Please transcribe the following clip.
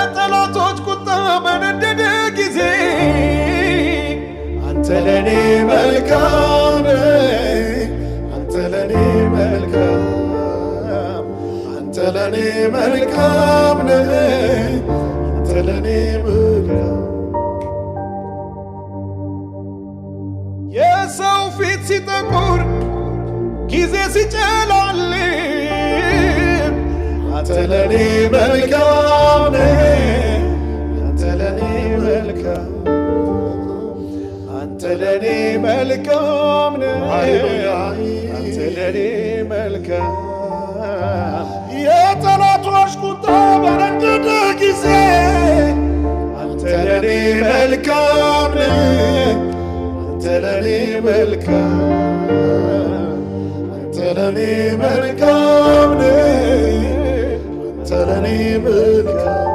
የጠላቶች ቁጣ በነደደ ጊዜ አንተ ለኔ መልካም አንተ ለኔ መልካም አንተ ለኔ መልካም አንተ ለኔ መልካም የሰው ፊት ሲጠቁር ጊዜ ሲጨላልም አንተ ለኔ መልካም አንተ ለኔ መልካም አንተ ለኔ መልካም አንተ ለኔ መልካም የጠላቶች ቁጣ በነደደ ጊዜ አንተ ለኔ መልካም አንተ ለኔ መልካም አንተ ለኔ መልካም አንተ ለኔ መልካም